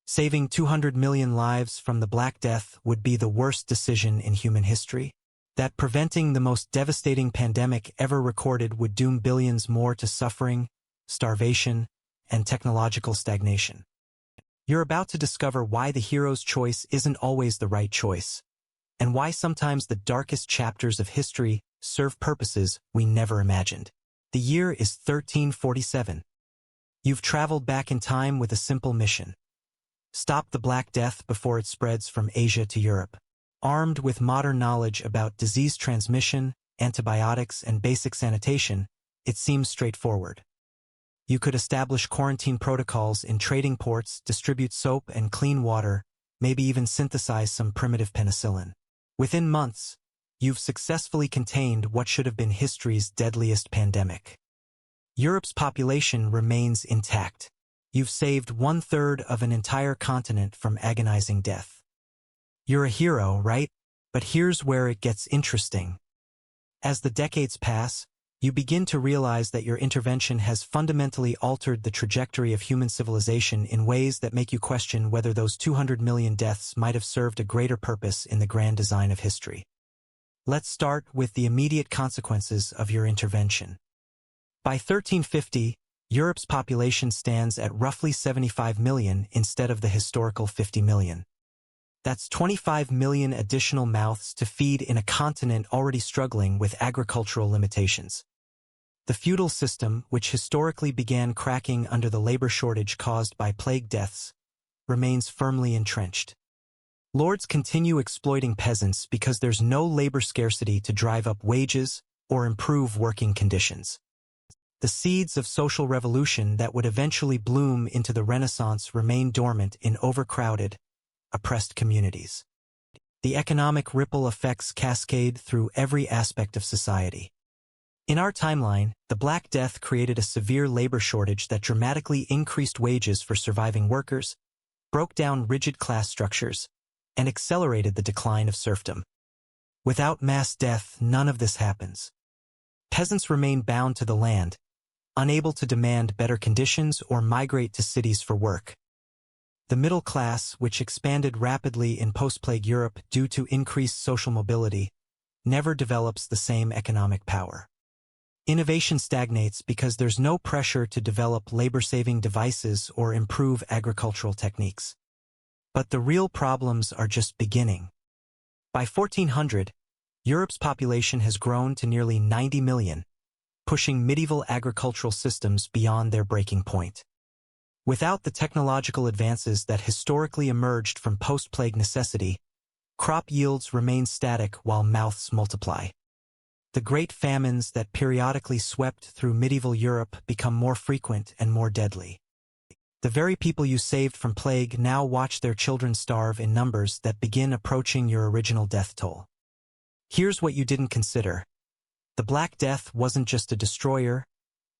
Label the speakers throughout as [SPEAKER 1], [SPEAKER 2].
[SPEAKER 1] Saving 200 million lives from the Black Death would be the worst decision in human history. That preventing the most devastating pandemic ever recorded would doom billions more to suffering, starvation, and technological stagnation. You're about to discover why the hero's choice isn't always the right choice, and why sometimes the darkest chapters of history serve purposes we never imagined. The year is 1347. You've traveled back in time with a simple mission. Stop the Black Death before it spreads from Asia to Europe. Armed with modern knowledge about disease transmission, antibiotics, and basic sanitation, it seems straightforward. You could establish quarantine protocols in trading ports, distribute soap and clean water, maybe even synthesize some primitive penicillin. Within months, you've successfully contained what should have been history's deadliest pandemic. Europe's population remains intact. You've saved 1/3 of an entire continent from agonizing death. You're a hero, right? But here's where it gets interesting. As the decades pass, you begin to realize that your intervention has fundamentally altered the trajectory of human civilization in ways that make you question whether those 200 million deaths might have served a greater purpose in the grand design of history. Let's start with the immediate consequences of your intervention. By 1350, Europe's population stands at roughly 75 million instead of the historical 50 million. That's 25 million additional mouths to feed in a continent already struggling with agricultural limitations. The feudal system, which historically began cracking under the labor shortage caused by plague deaths, remains firmly entrenched. Lords continue exploiting peasants because there's no labor scarcity to drive up wages or improve working conditions. The seeds of social revolution that would eventually bloom into the Renaissance remain dormant in overcrowded, oppressed communities. The economic ripple effects cascade through every aspect of society. In our timeline, the Black Death created a severe labor shortage that dramatically increased wages for surviving workers, broke down rigid class structures, and accelerated the decline of serfdom. Without mass death, none of this happens. Peasants remain bound to the land, unable to demand better conditions or migrate to cities for work. The middle class, which expanded rapidly in post-plague Europe due to increased social mobility, never develops the same economic power. Innovation stagnates because there's no pressure to develop labor-saving devices or improve agricultural techniques. But the real problems are just beginning. By 1400, Europe's population has grown to nearly 90 million, pushing medieval agricultural systems beyond their breaking point. Without the technological advances that historically emerged from post-plague necessity, crop yields remain static while mouths multiply. The great famines that periodically swept through medieval Europe become more frequent and more deadly. The very people you saved from plague now watch their children starve in numbers that begin approaching your original death toll. Here's what you didn't consider. The Black Death wasn't just a destroyer,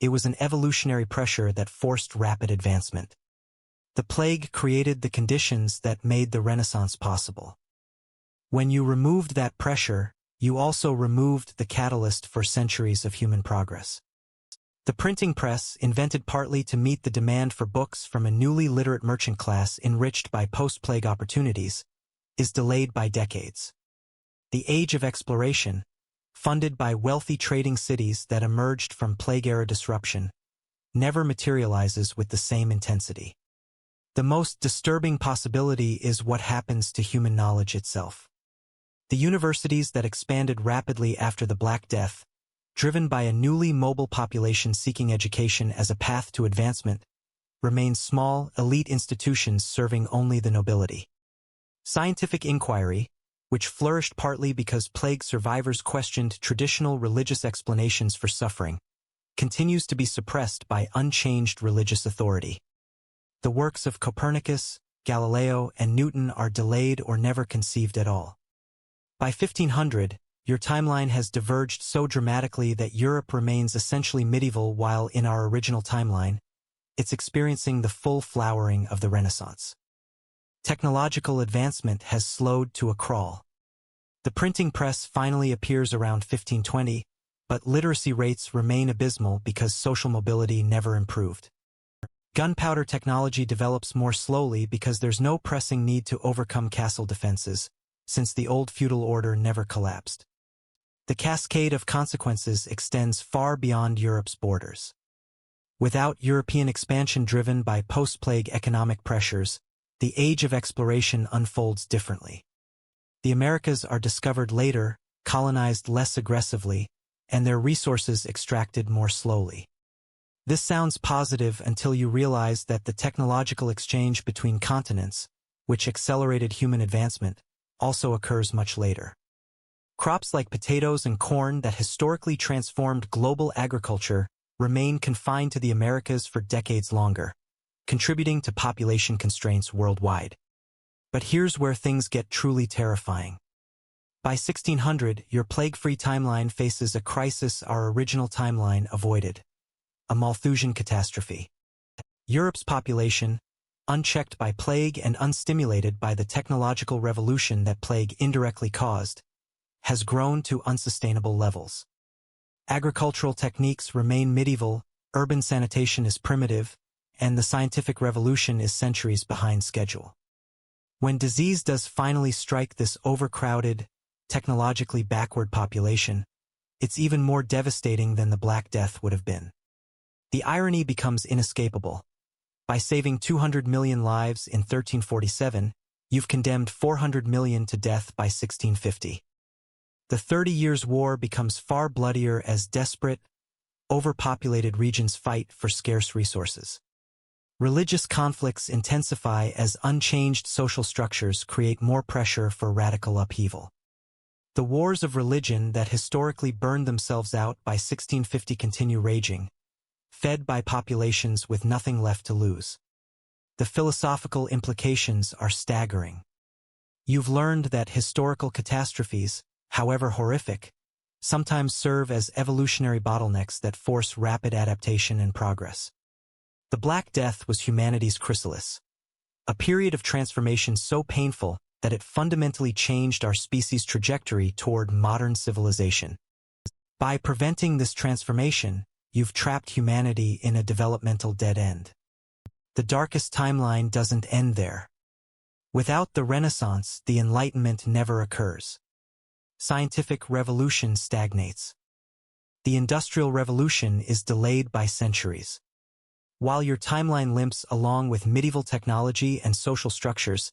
[SPEAKER 1] it was an evolutionary pressure that forced rapid advancement. The plague created the conditions that made the Renaissance possible. When you removed that pressure, you also removed the catalyst for centuries of human progress. The printing press, invented partly to meet the demand for books from a newly literate merchant class enriched by post-plague opportunities, is delayed by decades. The age of exploration, funded by wealthy trading cities that emerged from plague-era disruption, never materializes with the same intensity. The most disturbing possibility is what happens to human knowledge itself. The universities that expanded rapidly after the Black Death, driven by a newly mobile population seeking education as a path to advancement, remain small, elite institutions serving only the nobility. Scientific inquiry, which flourished partly because plague survivors questioned traditional religious explanations for suffering, continues to be suppressed by unchanged religious authority. The works of Copernicus, Galileo, and Newton are delayed or never conceived at all. By 1500, your timeline has diverged so dramatically that Europe remains essentially medieval while in our original timeline, it's experiencing the full flowering of the Renaissance. Technological advancement has slowed to a crawl. The printing press finally appears around 1520, but literacy rates remain abysmal because social mobility never improved. Gunpowder technology develops more slowly because there's no pressing need to overcome castle defenses, since the old feudal order never collapsed. The cascade of consequences extends far beyond Europe's borders. Without European expansion driven by post-plague economic pressures, the age of exploration unfolds differently. The Americas are discovered later, colonized less aggressively, and their resources extracted more slowly. This sounds positive until you realize that the technological exchange between continents, which accelerated human advancement, also occurs much later. Crops like potatoes and corn that historically transformed global agriculture remain confined to the Americas for decades longer, contributing to population constraints worldwide. But here's where things get truly terrifying. By 1600, your plague-free timeline faces a crisis our original timeline avoided: a Malthusian catastrophe. Europe's population, unchecked by plague and unstimulated by the technological revolution that plague indirectly caused, has grown to unsustainable levels. Agricultural techniques remain medieval, urban sanitation is primitive, and the scientific revolution is centuries behind schedule. When disease does finally strike this overcrowded, technologically backward population, it's even more devastating than the Black Death would have been. The irony becomes inescapable. By saving 200 million lives in 1347, you've condemned 400 million to death by 1650. The 30 Years' War becomes far bloodier as desperate, overpopulated regions fight for scarce resources. Religious conflicts intensify as unchanged social structures create more pressure for radical upheaval. The wars of religion that historically burned themselves out by 1650 continue raging, fed by populations with nothing left to lose. The philosophical implications are staggering. You've learned that historical catastrophes, however horrific, sometimes serve as evolutionary bottlenecks that force rapid adaptation and progress. The Black Death was humanity's chrysalis, a period of transformation so painful that it fundamentally changed our species' trajectory toward modern civilization. By preventing this transformation, you've trapped humanity in a developmental dead end. The darkest timeline doesn't end there. Without the Renaissance, the Enlightenment never occurs. Scientific revolution stagnates. The Industrial Revolution is delayed by centuries. While your timeline limps along with medieval technology and social structures,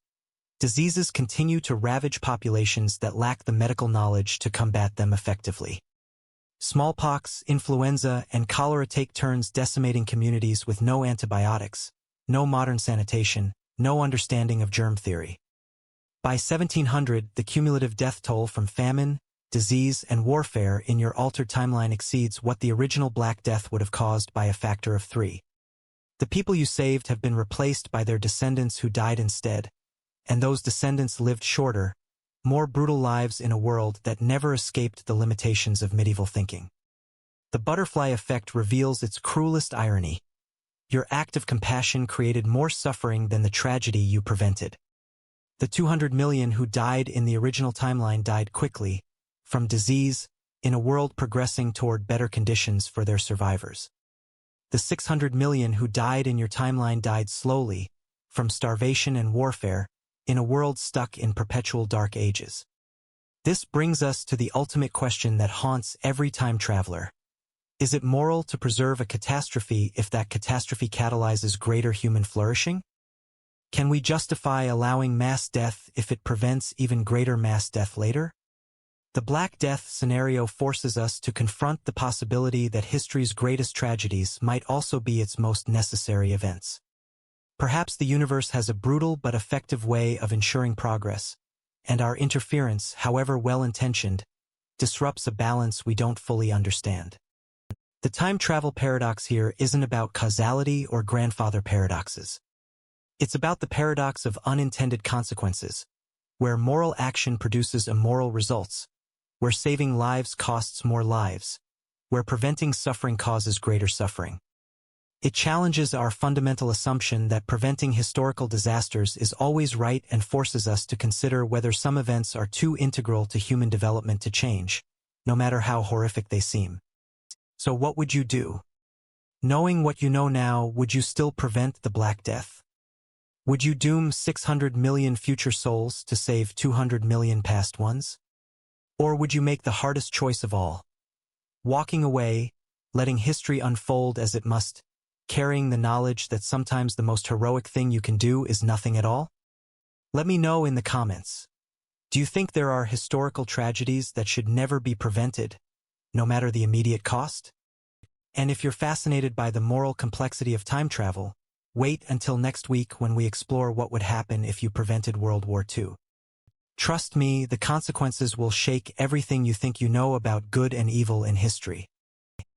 [SPEAKER 1] diseases continue to ravage populations that lack the medical knowledge to combat them effectively. Smallpox, influenza, and cholera take turns decimating communities with no antibiotics, no modern sanitation, no understanding of germ theory. By 1700, the cumulative death toll from famine, disease, and warfare in your altered timeline exceeds what the original Black Death would have caused by a factor of 3. The people you saved have been replaced by their descendants who died instead, and those descendants lived shorter, more brutal lives in a world that never escaped the limitations of medieval thinking. The butterfly effect reveals its cruelest irony. Your act of compassion created more suffering than the tragedy you prevented. The 200 million who died in the original timeline died quickly, from disease, in a world progressing toward better conditions for their survivors. The 600 million who died in your timeline died slowly, from starvation and warfare, in a world stuck in perpetual dark ages. This brings us to the ultimate question that haunts every time traveler. Is it moral to preserve a catastrophe if that catastrophe catalyzes greater human flourishing? Can we justify allowing mass death if it prevents even greater mass death later? The Black Death scenario forces us to confront the possibility that history's greatest tragedies might also be its most necessary events. Perhaps the universe has a brutal but effective way of ensuring progress, and our interference, however well-intentioned, disrupts a balance we don't fully understand. The time travel paradox here isn't about causality or grandfather paradoxes. It's about the paradox of unintended consequences, where moral action produces immoral results, where saving lives costs more lives, where preventing suffering causes greater suffering. It challenges our fundamental assumption that preventing historical disasters is always right and forces us to consider whether some events are too integral to human development to change, no matter how horrific they seem. So what would you do? Knowing what you know now, would you still prevent the Black Death? Would you doom 600 million future souls to save 200 million past ones? Or would you make the hardest choice of all? Walking away, letting history unfold as it must, carrying the knowledge that sometimes the most heroic thing you can do is nothing at all? Let me know in the comments. Do you think there are historical tragedies that should never be prevented, no matter the immediate cost? And if you're fascinated by the moral complexity of time travel, wait until next week when we explore what would happen if you prevented World War II. Trust me, the consequences will shake everything you think you know about good and evil in history.